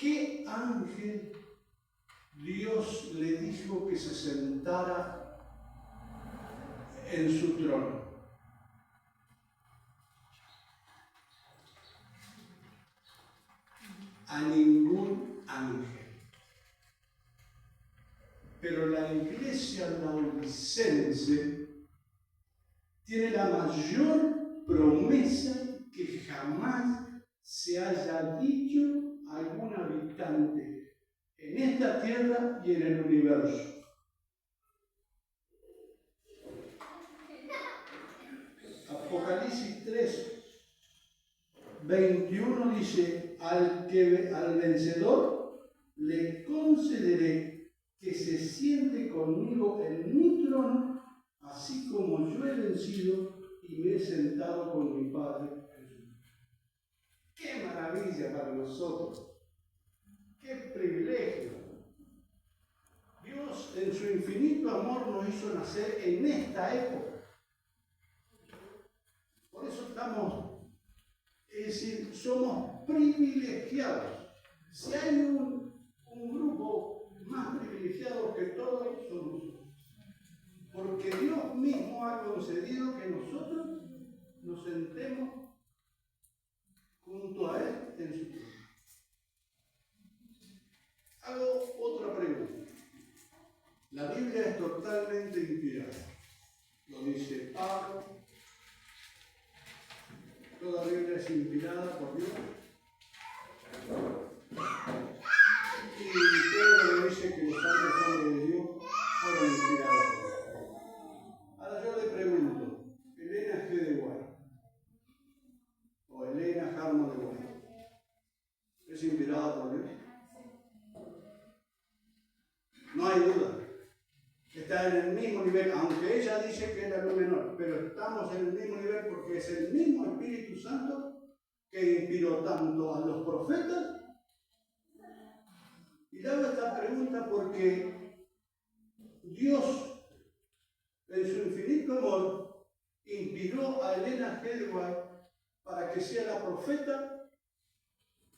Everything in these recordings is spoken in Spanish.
¿qué ángel Dios le dijo que se sentara en su trono? A ningún ángel. Pero la iglesia laodicense tiene la mayor promesa que jamás se haya dicho a algún habitante en esta tierra y en el universo. Apocalipsis 3:21 dice: al vencedor le concederé que se siente conmigo en mi trono, así como yo he vencido y me he sentado con mi Padre en su trono. ¡Qué maravilla para nosotros! ¡Qué privilegio! Dios en su infinito amor nos hizo nacer en esta época. Por eso es decir, somos privilegiados. Si hay un grupo más privilegiado que todos, somos nosotros. Porque Dios mismo ha concedido que nosotros nos sentemos junto a Él en su trono. Hago otra pregunta. La Biblia es totalmente inspirada. Lo dice Pablo. Toda la Biblia es inspirada por Dios. Y Pedro dice que los santos hombres de Dios fueron inspirados por Dios. Ahora yo le pregunto, Elena G. de White o Elena Harmon de White, ¿es inspirada por Dios? No hay duda. Está en el mismo nivel, aunque ella dice que es la luz menor, pero estamos en el mismo nivel porque es el mismo Espíritu Santo que inspiró tanto a los profetas. Y le hago esta pregunta porque Dios, en su infinito amor, inspiró a Elena G. de White para que sea la profeta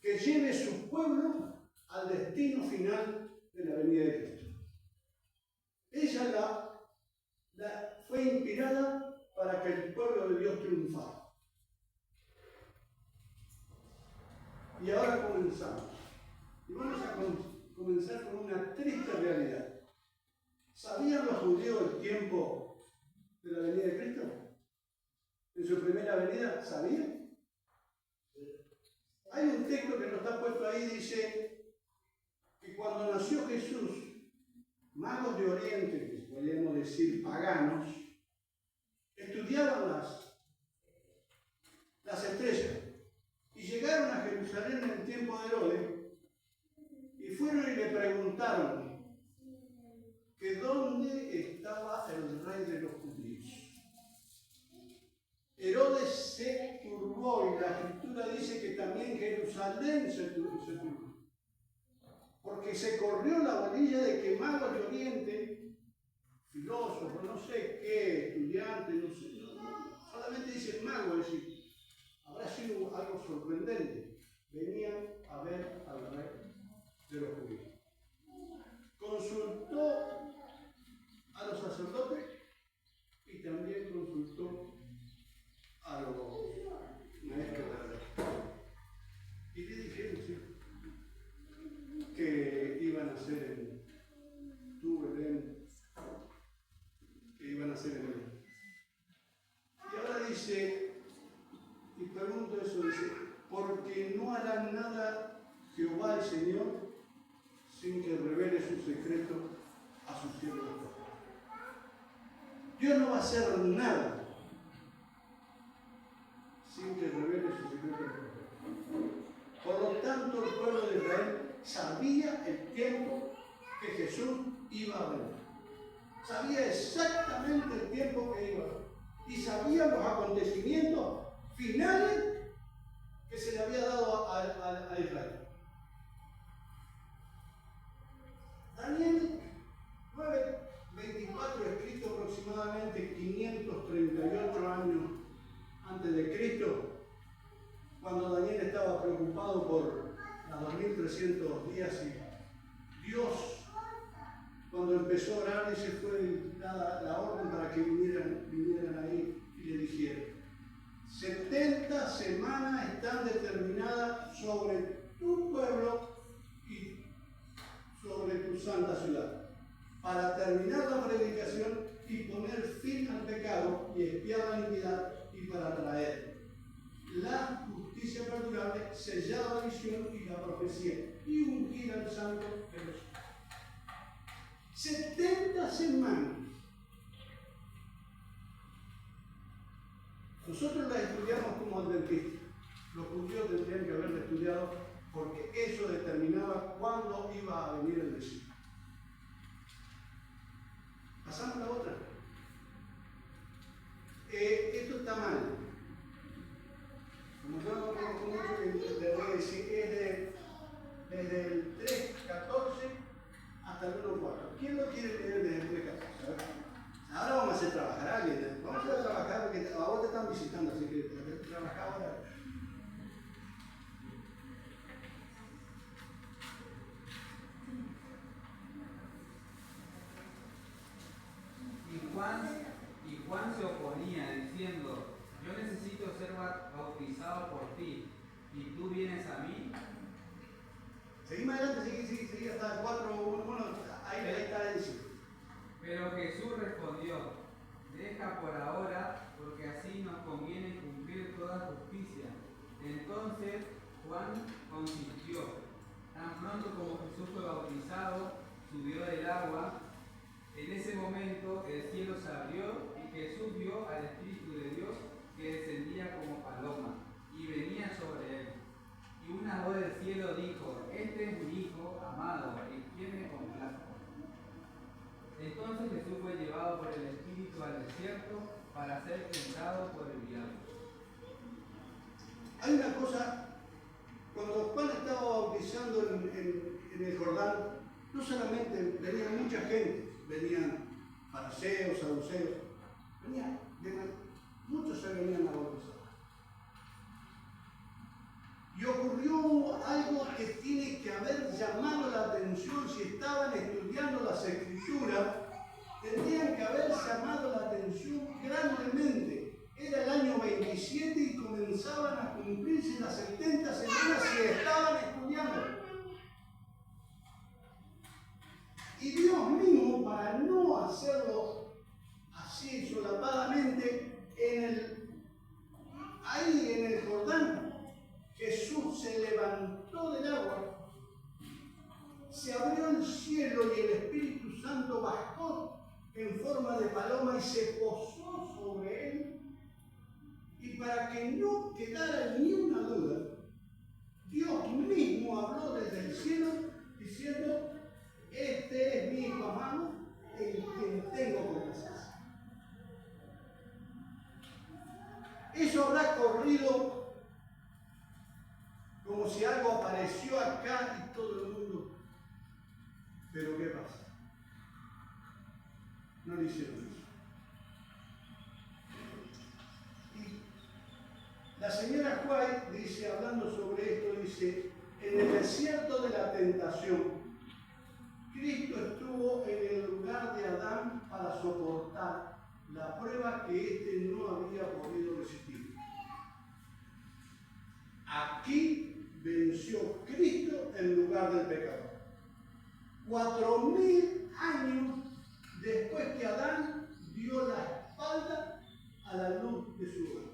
que lleve su pueblo al destino final de la venida de Cristo. Ella fue inspirada para que el pueblo de Dios triunfara. Y ahora comenzamos. Y vamos a comenzar con una triste realidad. ¿Sabían los judíos el tiempo de la venida de Cristo? En su primera venida, ¿sabían? Hay un texto que no está puesto ahí, dice que cuando nació Jesús, magos de Oriente, que podríamos decir paganos, estudiaban las estrellas y llegaron a Jerusalén en el tiempo de Herodes y fueron y le preguntaron que dónde estaba el rey de los judíos. Herodes se turbó y la escritura dice que también Jerusalén se turbó. Porque se corrió la bolilla de que magos de Oriente, filósofos, no sé qué, estudiantes, no sé, solamente dicen magos, es decir, habrá sido algo sorprendente. Venían a ver al rey de los judíos. Consultó a los sacerdotes y también consultó a los maestros de la ley. Y le dijeron, sí, que iban a ser en Belén, que iban a ser en Belén. Y ahora dice, y pregunto eso, dice, porque no hará nada Jehová el Señor sin que revele su secreto a sus siervos. Dios no va a hacer nada sin que revele su secreto a sus siervos. Por lo tanto, el pueblo de Israel sabía el tiempo que Jesús iba a venir. Sabía exactamente el tiempo que iba a venir. Y sabía los acontecimientos finales que se le había dado a Israel. Daniel 9:24, escrito aproximadamente 538 años antes de Cristo, cuando Daniel estaba preocupado por a 2300 días y Dios, cuando empezó a orar, dice, fue dada la orden para que vinieran ahí y le dijeran: 70 semanas están determinadas sobre tu pueblo y sobre tu santa ciudad, para terminar la predicación y poner fin al pecado y expiar la iniquidad, y para traer la justicia perdurable, sellar la visión y la profecía, y ungir al santo de los 70 semanas. Nosotros la estudiamos como adventistas. Los judíos tendrían que haberla estudiado porque eso determinaba cuándo iba a venir el Mesías. Pasamos a la otra. Esto está mal. Como yo no conozco mucho, le voy a decir, es desde el 3.14 hasta el 1.4. ¿Quién lo quiere leer desde el 3.14? Ahora vamos a hacer trabajar a alguien. Vamos a trabajar porque a vos te están visitando, así que trabajar ahora. Y Juan se oponía diciendo: yo necesito ser bautizado por ti, ¿y tú vienes a mí? Seguimos adelante, sigue hasta el 4.1, ahí está el sí. Pero Jesús respondió: deja por ahora, porque así nos conviene cumplir toda justicia. Entonces Juan consintió. Tan pronto como Jesús fue bautizado, subió del agua. En ese momento el cielo se abrió y Jesús vio al Espíritu de Dios que descendía como paloma y venía sobre él. Y una voz del cielo dijo: este es mi Hijo amado, en quien me complazco. Entonces Jesús fue llevado por el Espíritu al desierto para ser tentado por el diablo. Hay una cosa, cuando Juan estaba bautizando en el Jordán, no solamente venía mucha gente, venían fariseos, saduceos, muchos se venían a bautizar. Y ocurrió algo que tiene que haber llamado la atención. Si estaban estudiando las Escrituras, tendrían que haber llamado la atención grandemente. Era el año 27 y comenzaban a cumplirse las 70 semanas y estaban estudiando. Y Dios mismo, para no hacerlo así solapadamente, ahí en el Jordán, Jesús se levantó del agua, se abrió el cielo y el Espíritu Santo bajó en forma de paloma y se posó sobre él. Y para que no quedara ni una duda, Dios mismo habló desde el cielo diciendo: este es mi Hijo amado, en quien tengo complacencia. Eso habrá corrido como si algo apareció acá y todo el mundo. Pero ¿qué pasa? No le hicieron eso. Y la señora White dice, hablando sobre esto, dice: en el desierto de la tentación, Cristo estuvo en el lugar de Adán para soportar la prueba que éste no había podido resistir. Aquí venció Cristo en lugar del pecador. 4000 años después que Adán dio la espalda a la luz de su hogar.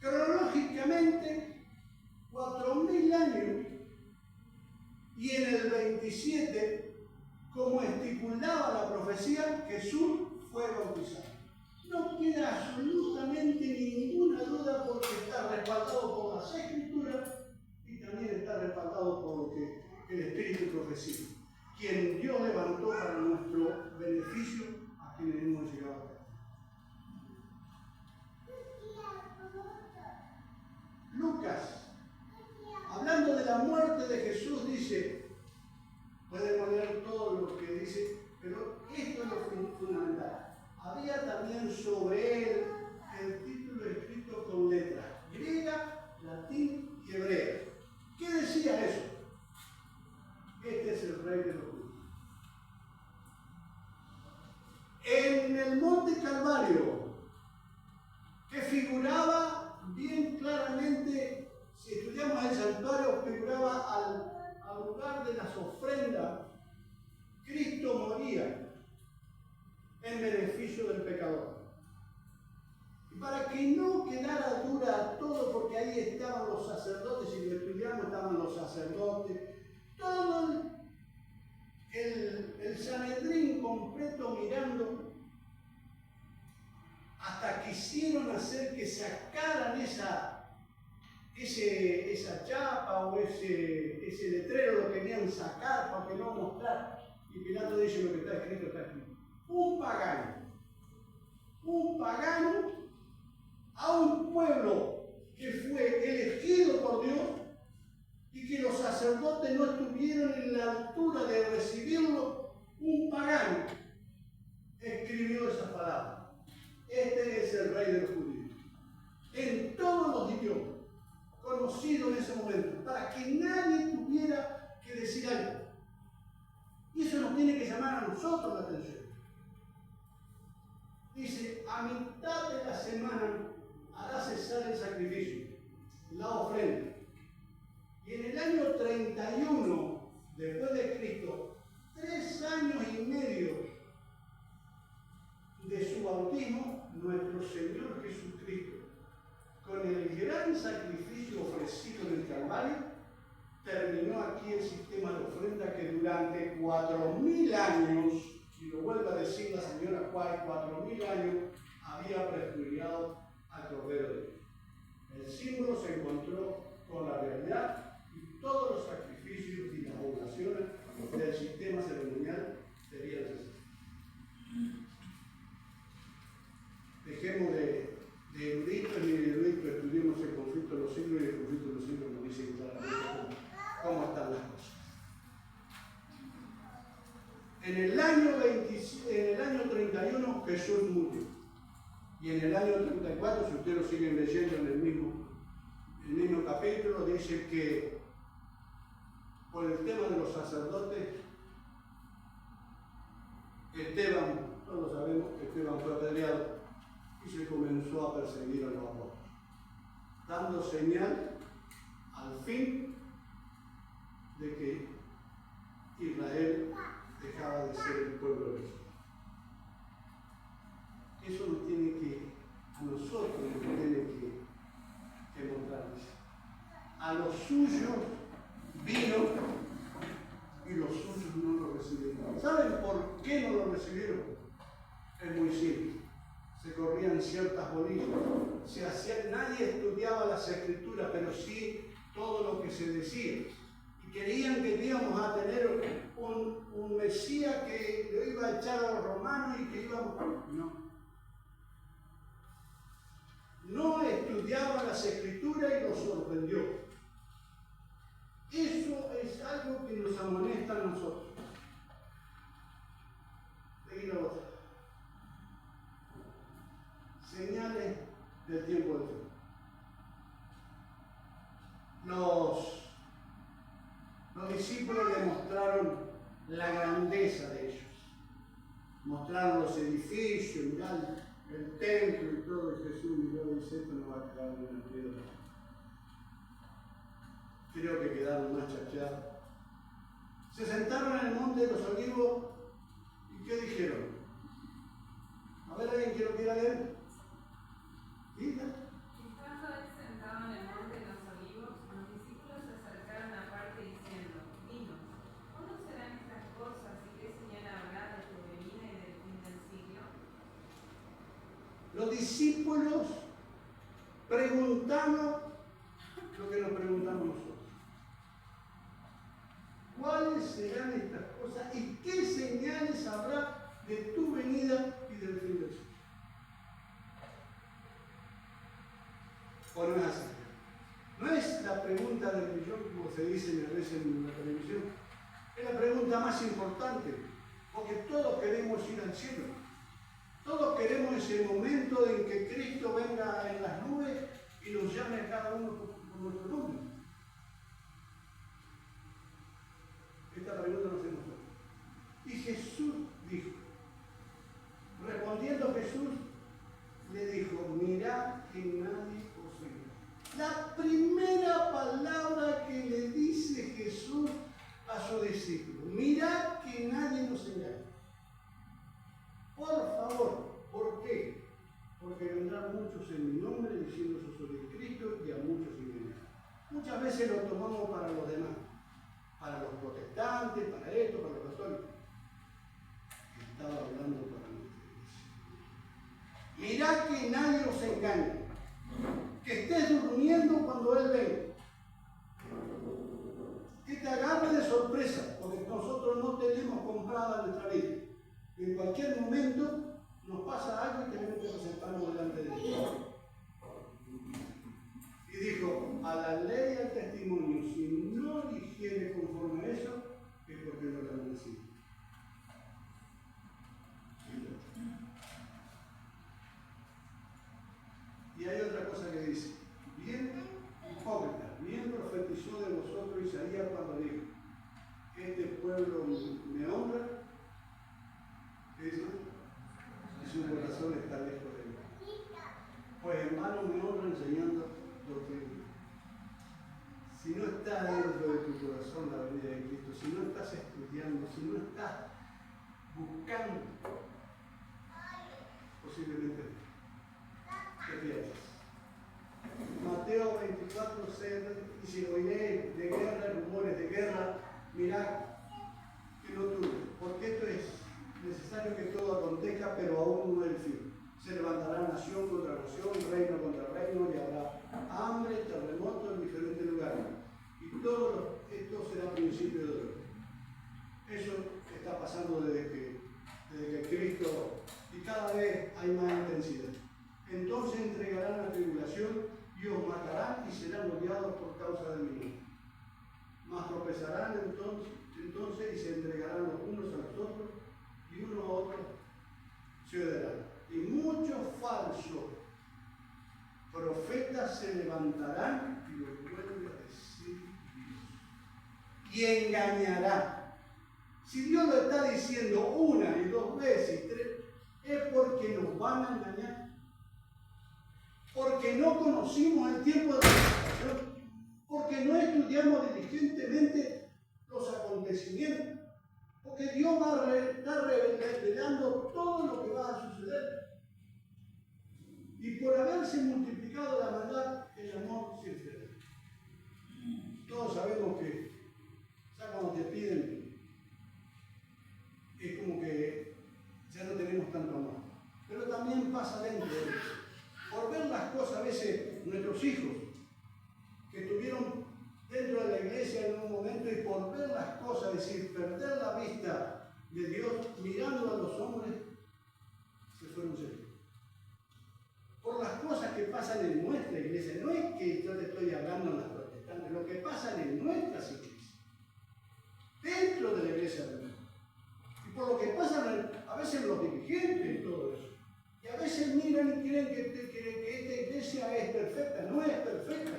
Cronológicamente, 4000 años, y en el 27, como estipulaba la profecía, Jesús fue bautizado. No queda absolutamente ninguna duda porque está respaldado por las Escrituras y también está respaldado por lo que el Espíritu profetiza, quien Dios levantó para nuestro beneficio a quienes hemos llegado acá. Lucas, hablando de la muerte de Jesús, dice, podemos leer todo lo que dice, pero esto es lo fundamental. Había también sobre él el título escrito con letras griega, latín y hebreo. al lugar de las ofrendas, Cristo moría en beneficio del pecador. Y para que no quedara dura todo, porque ahí estaban los sacerdotes, si lo estudiamos estaban los sacerdotes, todo el Sanedrín completo mirando, hasta quisieron hacer que sacaran esa chapa o ese letrero, lo querían sacar para que no mostrar. Y Pilato dice: lo que está escrito está escrito. Un pagano a un pueblo que fue elegido por Dios y que los sacerdotes no estuvieron en la altura de recibirlo, un pagano escribió esa palabra. Este es el rey de los judíos. En todos los idiomas, conocido en ese momento, para que nadie tuviera que decir algo. Y eso nos tiene que llamar a nosotros la atención. Dice: a mitad de la semana hará cesar el sacrificio, la ofrenda. Y en el año 31 después de Cristo, 3 años y medio de su bautismo, nuestro Señor Jesucristo, con el gran sacrificio ofrecido en el Calvario, terminó aquí el sistema de ofrenda que durante 4000 años, y lo vuelve a decir la señora White, 4000 años había prejuzgado al Cordero de Dios. El símbolo se encontró con la realidad y todos los sacrificios y las oblaciones del sistema ceremonial serían cesados. Dejemos de eruditos y de eruditos, estudiemos el conflicto de los siglos, y el conflicto de los siglos nos dice claramente cómo están las cosas. En el año 31 Jesús murió. Y en el año 34, si ustedes lo siguen leyendo en el mismo capítulo, dice que por el tema de los sacerdotes, Esteban, todos sabemos que Esteban fue apedreado y se comenzó a perseguir a los apóstoles, dando señal al fin de que Israel dejaba de ser el pueblo de Dios. Eso nos tiene que, a nosotros nos tiene que mostrarnos. A los suyos vino y los suyos no lo recibieron. ¿Saben por qué no lo recibieron? Es muy simple. Se corrían ciertas bolillas, nadie estudiaba las escrituras, pero sí todo lo que se decía. Y creían que íbamos a tener un Mesías que lo iba a echar a los romanos y que íbamos... No estudiaban las escrituras y los sorprendió. Eso es algo que nos amonesta a nosotros. Seguí la otra. Señales del tiempo del fin. Los discípulos le mostraron la grandeza de ellos. Mostraron los edificios, mirá el templo y todo, y Jesús miró y dice: esto no va a quedar en una piedra. Creo que quedaron más chachados. Se sentaron en el monte de los olivos y ¿qué dijeron? A ver, ¿alguien que lo quiera leer? ¿Diga? Estando él sentado en el monte de los olivos, los discípulos se acercaron aparte diciendo: Dinos, ¿cuándo serán estas cosas y qué señal habrá de tu venida y del fin del siglo? Los discípulos preguntaban lo que nos preguntamos nosotros. ¿Cuáles serán estas cosas y qué señales habrá de tu venida y del fin del siglo? ¿O no es así? No es la pregunta del millón, como se dice a veces en la televisión. Es la pregunta más importante, porque todos queremos ir al cielo. Todos queremos ese momento en que Cristo venga en las nubes y nos llame a cada uno por nuestro nombre. Esta pregunta nos hacemos nosotros. Y Jesús dijo, respondiendo Jesús, le dijo: mirad que nadie os oiga. La primera palabra que le dice Jesús para los demás, para los protestantes, para esto, para los católicos. Estaba hablando para nuestra iglesia. Mirá que nadie os engañe, que estés durmiendo cuando Él venga, que te agarre de sorpresa, porque nosotros no tenemos comprada nuestra vida. En cualquier momento nos pasa algo y tenemos que presentarnos delante de Dios. Y dijo, a la ley y al testimonio, si no digiere conforme a eso, es porque no lo han nacido. Y hay otra cosa que dice, bien hipócrita, bien profetizó de vosotros Isaías cuando dijo, este pueblo me honra, eso, y su corazón está lejos de mí. Pues hermano me honra enseñando doctrina. Si no está dentro de tu corazón la venida de Cristo, si no estás estudiando, si no estás buscando, posiblemente te pierdas. Mateo 24, 6 dice, oiré de guerra, rumores de guerra, mirad que no turbe, porque esto es necesario que todo acontezca, pero aún no es el fin. Se levantará nación contra nación, reino contra reino, y habrá hambre, terremotos en diferentes lugares. Y todo esto será principio de dolor. Eso está pasando desde que Cristo, y cada vez hay más intensidad. Entonces entregarán la tribulación y os matarán y serán odiados por causa de mi nombre. Mas tropezarán entonces y se entregarán los unos a los otros y uno a otro se odiarán. Y muchos falsos profetas se levantarán, y lo vuelve a decir Dios, y engañarán. Si Dios lo está diciendo una y dos veces y tres, es porque nos van a engañar. Porque no conocimos el tiempo de la salvación, porque no estudiamos diligentemente los acontecimientos, porque Dios va a estar revelando todo lo que va a suceder. Y por haberse multiplicado la maldad, el amor se enfriará. Todos sabemos que, cuando te piden, es como que ya no tenemos tanto amor. Pero también pasa dentro de eso. Por ver las cosas, a veces nuestros hijos, que estuvieron dentro de la iglesia en un momento, y por ver las cosas, es decir, perder la vista de Dios, mirando a los hombres, se fueron serios. Por las cosas que pasan en nuestra iglesia, no es que yo te estoy hablando en las protestantes, lo que pasa en nuestras iglesias, dentro de la iglesia de Dios, y por lo que pasa a veces los dirigentes y todo eso. Y a veces miran y creen que esta iglesia es perfecta. No es perfecta.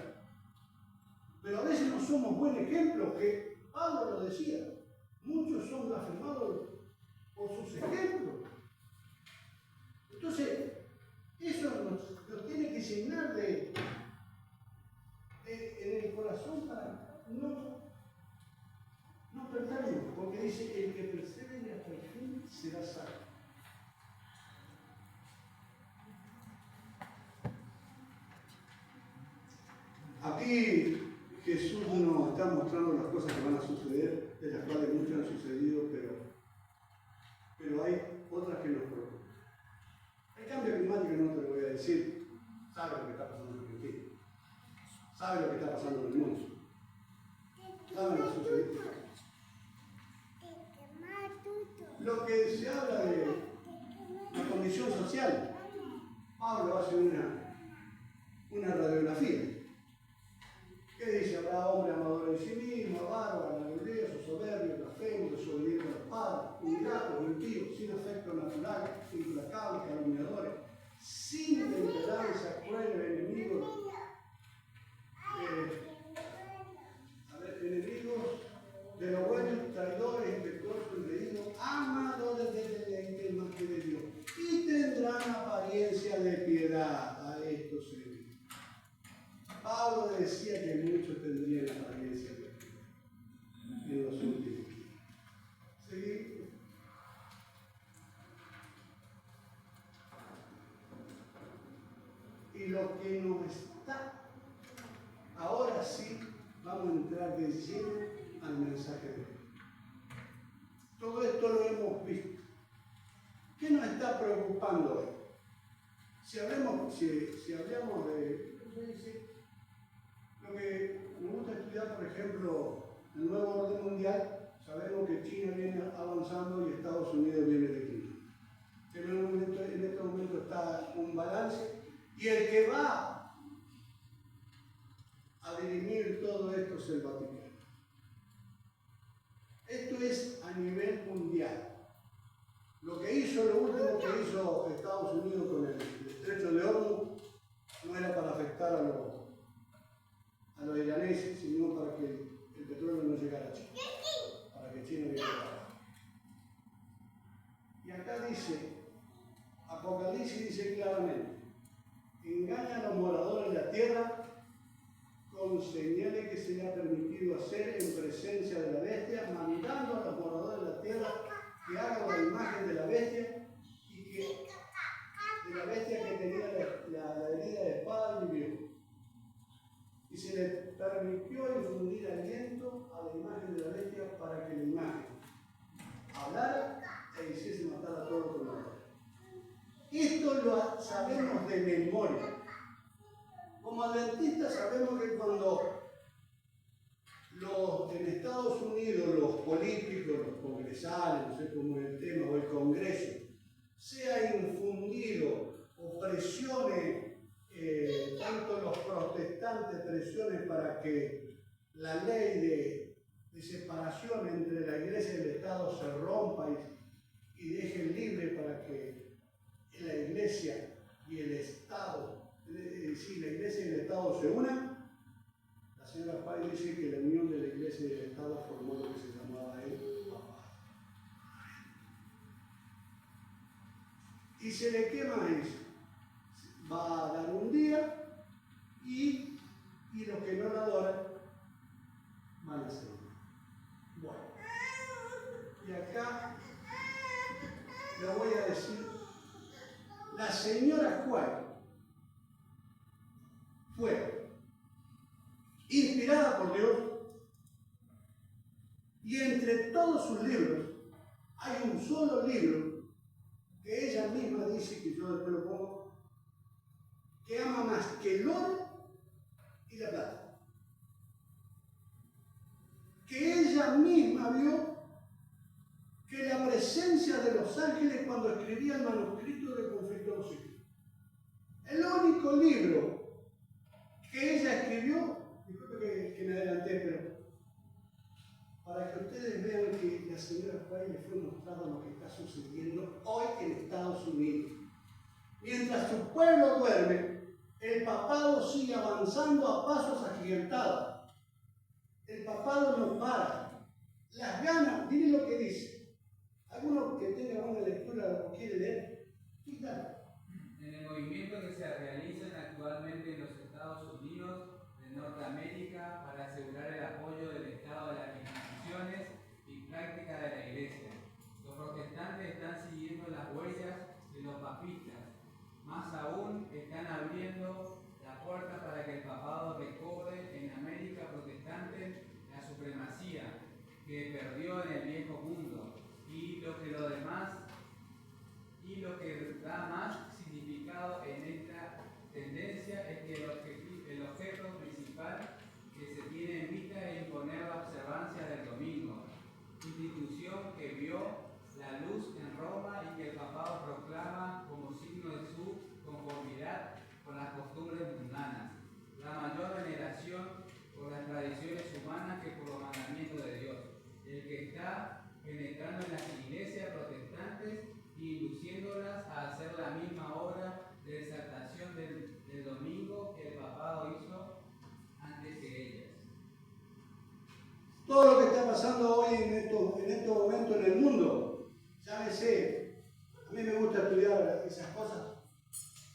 Pero a veces no somos buen ejemplo, que Pablo lo decía. Muchos son blasfemados por sus ejemplos. Entonces, eso nos tiene que llenar en el corazón para no perdernos. Porque dice, el que persevere hasta el fin será salvo. Aquí Jesús nos está mostrando las cosas que van a suceder, de las cuales muchas han sucedido, pero hay otras que nos preocupan. El cambio climático no te lo voy a decir, sabe lo que está pasando en Argentina, sabe lo que está pasando en el mundo, sabe lo que sucede. Lo que se habla de la condición social, Pablo hace una radiografía. ¿Qué dice? Habrá hombre amador de sí mismo, avaro, vanaglorioso, soberbio, blasfemo, desobediente a los padres, ingratos, impíos, sin afecto natural, implacables, calumniadores, sin temperanza, crueles, enemigos decir al mensaje de Dios. Todo esto lo hemos visto. ¿Qué nos está preocupando hoy? Si hablamos de lo que nos gusta estudiar, por ejemplo, el nuevo orden mundial, sabemos que China viene avanzando y Estados Unidos viene declinando. Pero en este momento está un balance y el que va a dirimir todo esto es el Vaticano. Esto es a nivel mundial. Lo último que hizo Estados Unidos con el estrecho de Hormuz no era para afectar a los iraneses, sino para que el petróleo no llegara a China, para que China llegara a China. Y acá dice, Apocalipsis dice claramente, engaña a los moradores de la tierra con señales que se le ha permitido hacer en presencia de la bestia, mandando a los moradores de la tierra que hagan la imagen de la bestia y de la bestia que tenía la herida de espada y vivió. Y se le permitió infundir aliento a la imagen de la bestia para que la imagen hablara e hiciese matar a todos los moradores. Esto lo sabemos de memoria. Como adventistas sabemos que cuando en Estados Unidos los políticos, los congresales, no sé cómo es el tema, o el Congreso, sea infundido o presione, tanto los protestantes presiones para que la ley de separación entre la Iglesia y el Estado se rompa y dejen libre para que la Iglesia y el Estado, la Iglesia y el Estado se unan. La señora Pay dice que la unión de la Iglesia y el Estado formó lo que se llamaba el papado. Y se le quema eso. Va a dar un día y los que no la adoran van a ser. Bueno, y acá le voy a decir, la señora Juárez fue inspirada por Dios y entre todos sus libros hay un solo libro que ella misma dice, que yo después lo pongo, que ama más que el oro y la plata. Que ella misma vio que la presencia de los ángeles cuando escribía el manuscrito del conflicto de los siglos. El único libro que ella escribió, disculpe que me adelanté, pero para que ustedes vean que la señora Juárez le fue mostrado lo que está sucediendo hoy en Estados Unidos. Mientras su pueblo duerme, el papado sigue avanzando a pasos agigantados. El papado no para. Las ganas, miren lo que dice. ¿Alguno que tenga buena lectura o quiere leer? Sí, dale. En el movimiento que se realizan actualmente en los Estados Unidos de Norteamérica para asegurar el apoyo del Estado de las instituciones y prácticas de la Iglesia. Los protestantes están siguiendo las huellas de los papistas. Más aún, están abriendo la puerta para que el papado recobre en América protestante la supremacía que perdió en el viejo mundo y lo que da más significado en esta tendencia es que el objeto principal que se tiene en vista es imponer la observancia del domingo, institución que vio la luz en Roma y que el papado proclama como signo de su conformidad con las costumbres mundanas, la mayor veneración por las tradiciones humanas que por los mandamientos de Dios, el que está penetrando en las iglesias protestantes y induciéndolas a hacer la misma obra de exaltación del domingo que el papado hizo antes que ellas. Todo lo que está pasando hoy en estos momentos en el mundo, llámese, a mí me gusta estudiar esas cosas.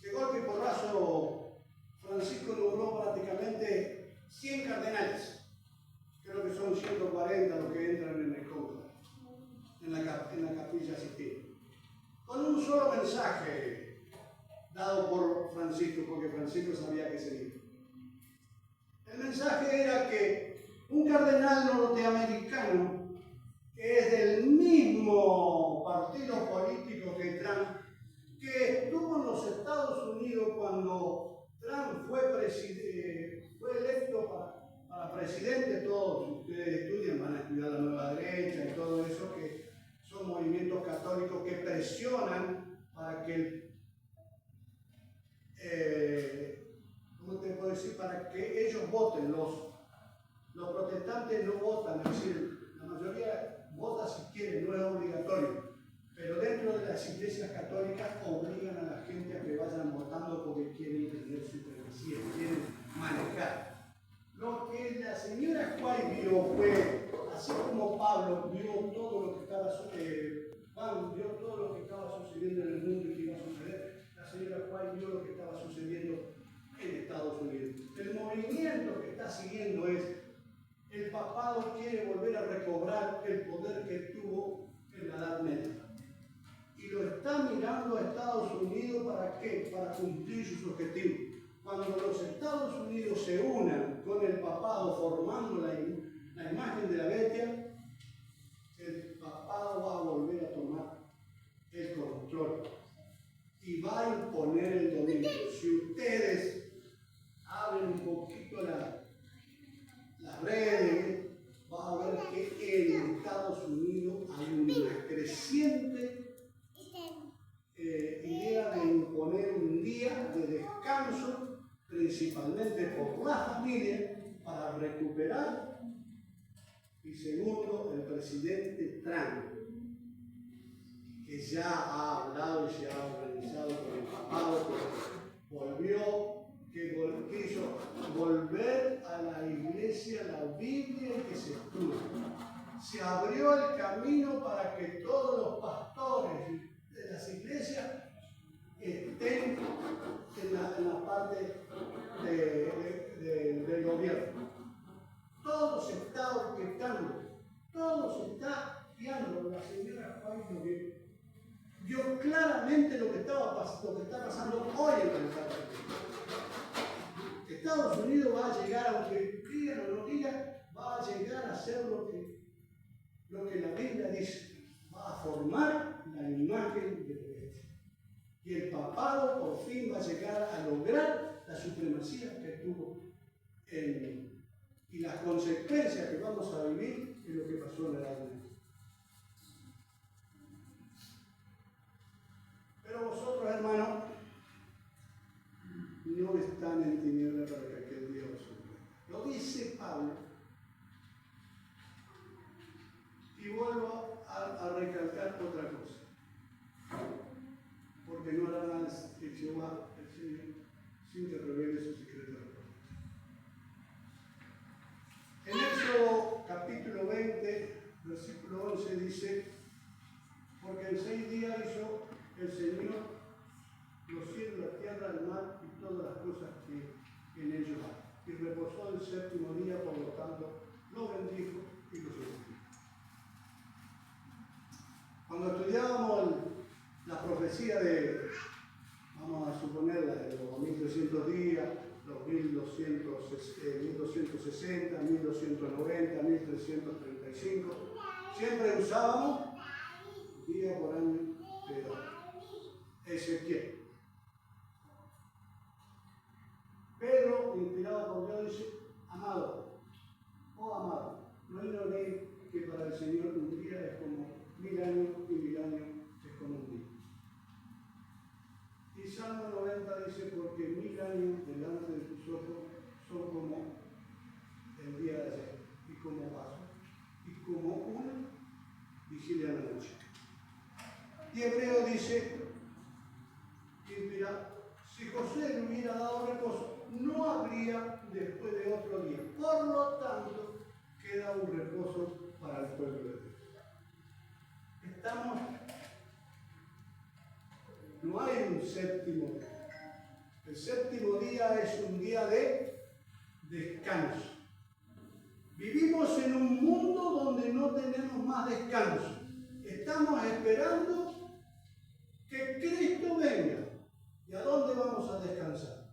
De golpe y porrazo, Francisco nombró prácticamente 100 cardenales. Creo que son 140 los que entran en el cónclave, en la capilla Sistina. Con un solo mensaje dado por Francisco, porque Francisco sabía que se iba. El mensaje era que Un cardenal norteamericano que es del mismo partido político que Trump, que estuvo en los Estados Unidos cuando Trump fue electo para presidente. Todos ustedes estudian, van a estudiar la nueva derecha y todo eso, que son movimientos católicos que presionan para que ¿cómo te puedo decir? Para que ellos voten. Los protestantes no votan, es decir, la mayoría vota si quiere, no es obligatorio. Pero dentro de las iglesias católicas obligan a la gente a que vayan votando porque quieren tener supremacía, quieren manejar. Lo que la señora White vio fue, así como Pablo vio todo lo que estaba Juan vio todo lo que estaba sucediendo en el mundo y que iba a suceder, la señora White vio lo que estaba sucediendo en Estados Unidos. El movimiento que está siguiendo es: el papado quiere volver a recobrar el poder que tuvo en la Edad Media. Y lo está mirando a Estados Unidos, ¿para qué? Para cumplir sus objetivos. Cuando los Estados Unidos se unan con el papado formando la imagen de la bestia, el papado va a volver a tomar el control y va a imponer el dominio. Si ustedes abren un poquito las redes, va a ver que en Estados Unidos hay una creciente idea de imponer un día de descanso, principalmente por la familia, para recuperar. Y segundo, el presidente Trump, que ya ha hablado y se ha organizado con el papado, quiso volver a la iglesia, a la Biblia, y que se estudia. Se abrió el camino para que todos los pastores de las iglesias estén en la parte del gobierno. Todo se está orquestando, todo se está guiando. La señora White vio claramente lo que está pasando hoy en el Estados Unidos. Estados Unidos va a llegar, aunque digan o no digan, va a llegar a hacer lo que la Biblia dice. Va a formar la imagen de la bestia. Y el papado por fin va a llegar a lograr la supremacía que tuvo y las consecuencias que vamos a vivir en lo que pasó en la Edad Media. Pero vosotros, hermanos, no están en tinieblas para que aquel día os sorprenda. Lo dice Pablo. Y vuelvo a recalcar otra cosa. Porque no hará nada que Jehová, el Señor, sin que revele su secreto. En Éxodo capítulo 20, versículo 11 dice: porque en 6 días hizo el Señor los cielos, la tierra, el mar y todas las cosas que en ellos hay. Y reposó el 7º día, por lo tanto, lo bendijo y lo santificó. Cuando estudiábamos la profecía vamos a suponerla, de los 1300 días, los 1260, 1290, 1335, siempre usábamos día por año de edad. Ezequiel. Pedro, inspirado por Dios, dice: amado, oh amado, no ignoréis que para el Señor un día es como 1000 años y 1000 años es como un día. Y Salmo 90 dice: porque 1000 años delante de tus ojos son como el día de ayer, y como paso, y como una vigilia de la noche. Y Hebreo dice, inspirado: si José le hubiera dado reposo, no habría después de otro día. Por lo tanto, queda un reposo para el pueblo de Dios. No hay un 7º día. El 7º día es un día de descanso. Vivimos en un mundo donde no tenemos más descanso. Estamos esperando que Cristo venga. ¿Y a dónde vamos a descansar?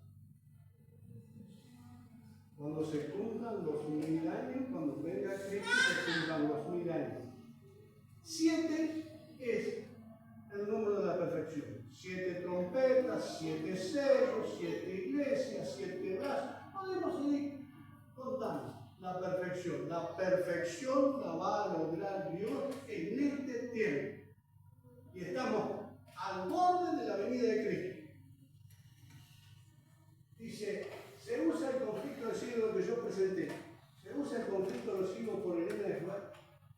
Cuando se cumplan los 1000 años, cuando venga Cristo se cumplan los 1000 años. 7 es el número de la perfección. 7 trompetas, 7 sellos, 7 iglesias, 7 brazos. Podemos seguir contando la perfección. La perfección la va a lograr Dios en este tiempo. Y estamos al borde de la venida de Cristo. Dice, se usa el conflicto de siglo que yo presenté. Se usa el conflicto de los siglos por Elena de Juan.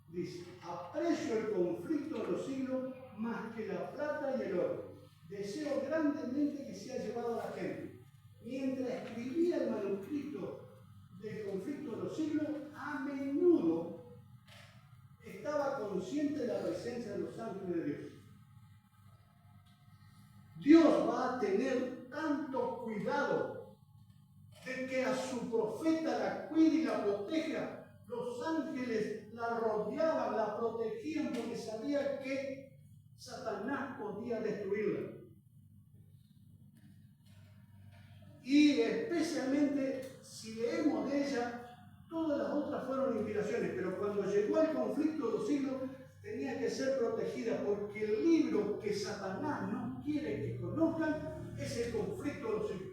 Dice, aprecio el conflicto de los siglos más que la plata y el oro. Deseo grandemente que sea llevado a la gente. Mientras escribía el manuscrito del conflicto de los siglos, a menudo estaba consciente de la presencia de los ángeles de Dios. Dios va a tener tanto cuidado de que a su profeta la cuide y la proteja. Los ángeles la rodeaban, la protegían porque sabía que Satanás podía destruirla. Y especialmente si leemos de ella, todas las otras fueron inspiraciones, pero cuando llegó el conflicto de los siglos, tenía que ser protegida porque el libro que Satanás no quiere que conozcan es el conflicto de los siglos.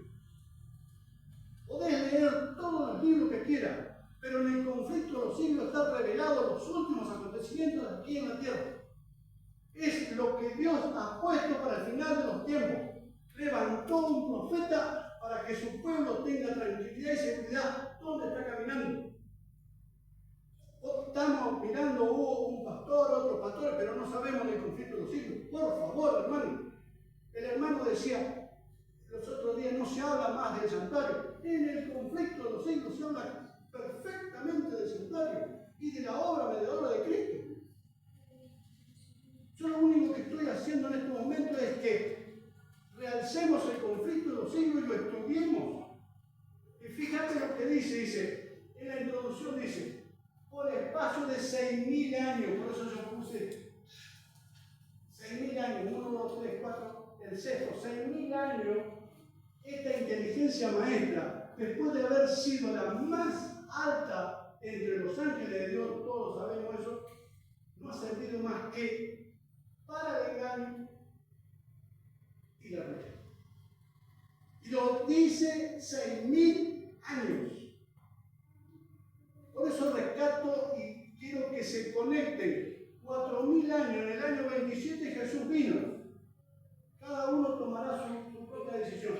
Podés leer todos los libros que quieran, pero en el conflicto de los siglos están revelados los últimos acontecimientos aquí en la tierra. Es lo que Dios ha puesto para el final de los tiempos. Levantó un profeta para que su pueblo tenga tranquilidad y seguridad. ¿Dónde está caminando? Estamos mirando un pastor, otro pastor, pero no sabemos del conflicto de los siglos. Por favor, hermano. El hermano decía, los otros días no se habla más del santuario. En el conflicto de los siglos se habla perfectamente del santuario y de la obra mediadora de Cristo. Yo lo único que estoy haciendo en este momento es que realcemos el conflicto de los siglos y lo estudiemos. Y fíjate lo que dice, en la introducción dice, por espacio de 6000 años, por eso yo puse 6000 años, 1, 2, 3, 4, el sexto, 6000 años, esta inteligencia maestra, después de haber sido la más alta entre los ángeles de Dios, todos sabemos eso, no ha servido más que para el engaño y la brecha. Y lo dice 6000 años. Por eso rescato y quiero que se conecten 4000 años. En el año 27 Jesús vino. Cada uno tomará su propia decisión.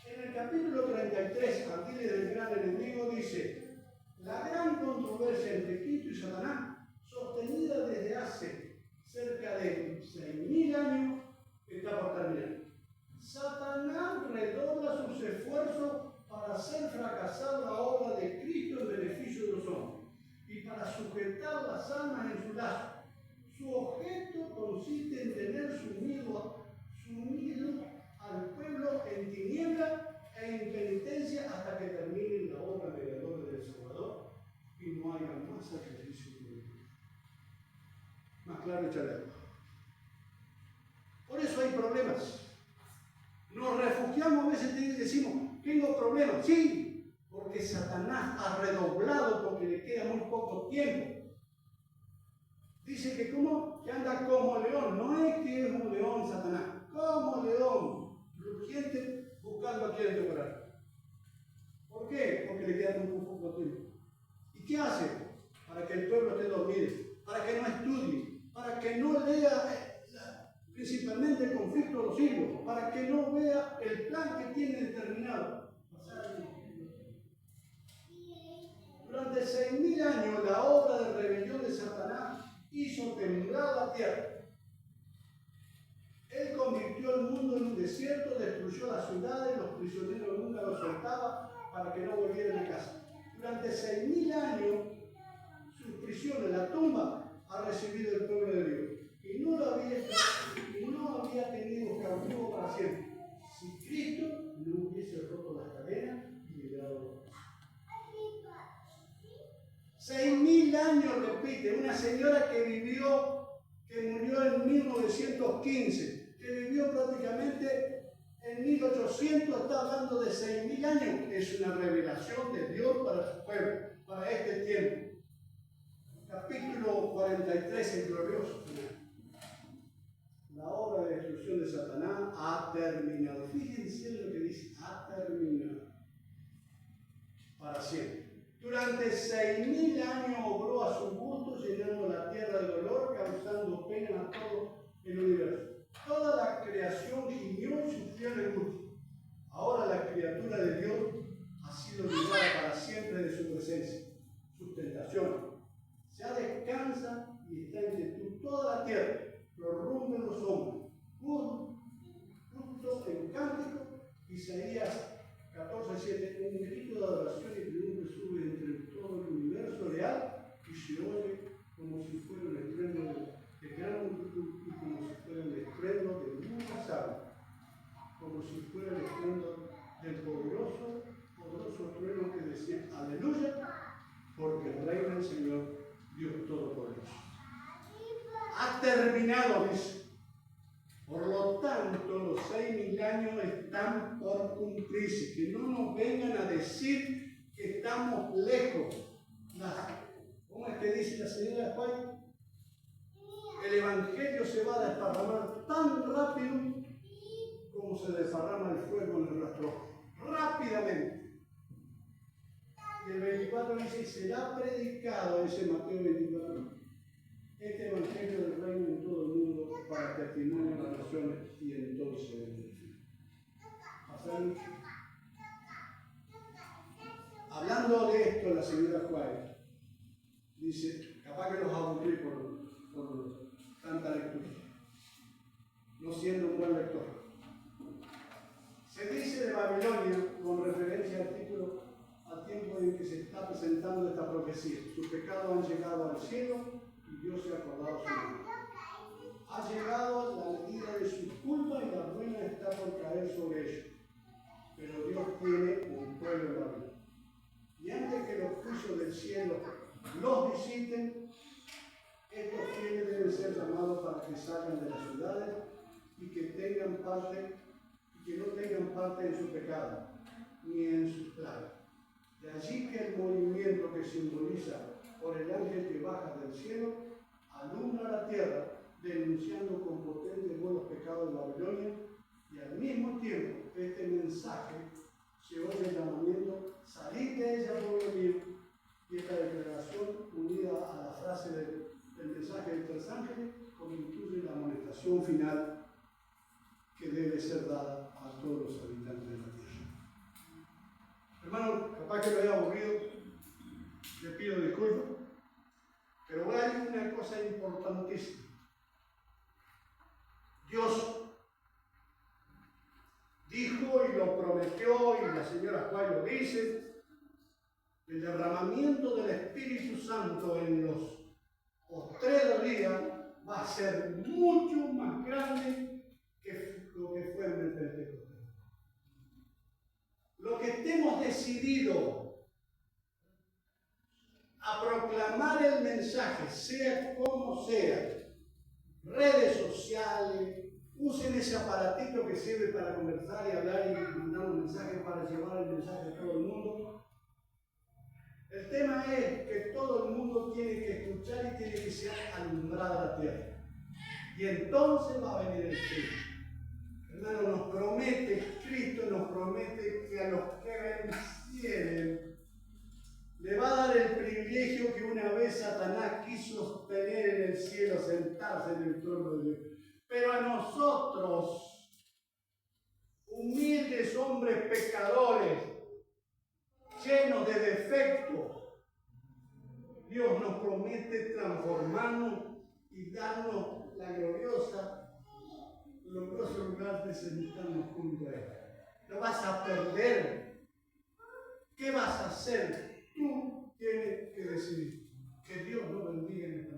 En el capítulo 33, Ardiles del gran enemigo, dice: la gran controversia entre Cristo y Satanás, sostenida desde hace cerca de 6000 años, está por terminar. Satanás redobla sus esfuerzos para hacer fracasar la obra de Cristo en beneficio de los hombres y para sujetar las almas en su lazo. Su objeto consiste en tener sumido al pueblo en tiniebla e impenitencia hasta que termine la obra mediadora del Salvador y no haya más sacrificio público. Más claro, echarle. Por eso hay problemas. Nos refugiamos a veces y decimos, tengo problemas. Sí, porque Satanás ha redoblado porque le queda muy poco tiempo. Dice que que anda como león. No es que es un león Satanás. Como león, rugiente, buscando a quien devorar. ¿Por qué? Porque le queda muy poco tiempo. ¿Y qué hace? Para que el pueblo esté dormido, para que no estudie, para que no lea principalmente el conflicto de los siglos, para que no vea el plan que tiene determinado. Durante 6000 años la obra de rebelión de Satanás hizo temblar la tierra. Él convirtió el mundo en un desierto, destruyó las ciudades, los prisioneros nunca los soltaba para que no volvieran a casa. Durante 6000 años, sus prisiones, la tumba, ha recibido el pueblo de Dios. Y no había tenido cautivo para siempre. Si Cristo no hubiese roto las cadenas y liberado a 6000 años, repite, una señora que murió en 1915, que vivió prácticamente en 1800 está hablando de 6.000 años. Es una revelación de Dios para su pueblo, para este tiempo. Capítulo 43, el glorioso final. La obra de destrucción de Satanás ha terminado. Fíjense lo que dice, ha terminado. Para siempre. Durante 6.000 años obró a su gusto, llenando la tierra de dolor, causando pena a todo el universo. Toda la creación gimió y sufrió en angustia. Ahora la criatura de Dios ha sido librada para siempre de su presencia, sus tentaciones. Ya descansa y está en quietud toda la tierra, prorrumpen los hombres. Justo en cántico, Isaías 14:7, un grito de adoración y triunfo sube entre todo el universo real y se oye como si fuera un estruendo de gran multitud y como si fuera un estruendo de muchas aguas, como si fuera el estruendo del poderoso trueno que decía aleluya, porque reina el Señor Dios Todopoderoso. Ha terminado, dice. Por lo tanto, los 6.000 años están por cumplirse. Que no nos vengan a decir que estamos lejos. ¿Cómo es que dice la señora Juan? El Evangelio se va a desparramar tan rápido como se desparrama el fuego en el rastro. Rápidamente. Y el 24 dice, será predicado, ese Mateo 24. Este Evangelio del Reino en todo el mundo para testimonio de las naciones y entonces el fin. Pasaron. Hablando de esto, la señora Juárez dice, capaz que los aburrí por tanta lectura, no siendo un buen lector. Se dice de Babilonia, con referencia al tiempo en que se está presentando esta profecía. Sus pecados han llegado al cielo y Dios se ha acordado su nombre. Ha llegado la medida de su culpa y la ruina está por caer sobre ellos. Pero Dios tiene un pueblo en Babilonia. Y antes que los juicios del cielo los visiten, estos fieles deben ser llamados para que salgan de las ciudades y que no tengan parte en su pecado, ni en sus plagas. De allí que el movimiento que simboliza por el ángel que baja del cielo alumbra la tierra, denunciando con potente voz los pecados de Babilonia, y al mismo tiempo este mensaje se oye el llamamiento, salid de ella, pueblo mío, y esta declaración unida a la frase del mensaje de tres ángeles, como incluye la amonestación final que debe ser dada a todos los habitantes de la tierra. Hermano, capaz que lo haya aburrido, le pido disculpas, pero hay una cosa importantísima. Dios dijo y lo prometió, y la señora Juárez lo dice, el derramamiento del Espíritu Santo en los postreros días va a ser mucho más grande que lo que fue en el Pentecostés. Lo que estemos decididos a proclamar el mensaje, sea como sea, redes sociales, usen ese aparatito que sirve para conversar y hablar y mandar un mensaje para llevar el mensaje a todo el mundo. El tema es que todo el mundo tiene que escuchar y tiene que ser alumbrada la tierra. Y entonces va a venir el fin. Hermano, nos promete, Cristo nos promete que a los que vencieren le va a dar el privilegio que una vez Satanás quiso tener en el cielo, sentarse en el trono de Dios. Pero a nosotros, humildes hombres pecadores, llenos de defectos, Dios nos promete transformarnos y darnos la glorioso lugar de sentarnos junto a Él. Lo vas a perder. ¿Qué vas a hacer? Tú tienes que decidir. Que Dios nos bendiga en esta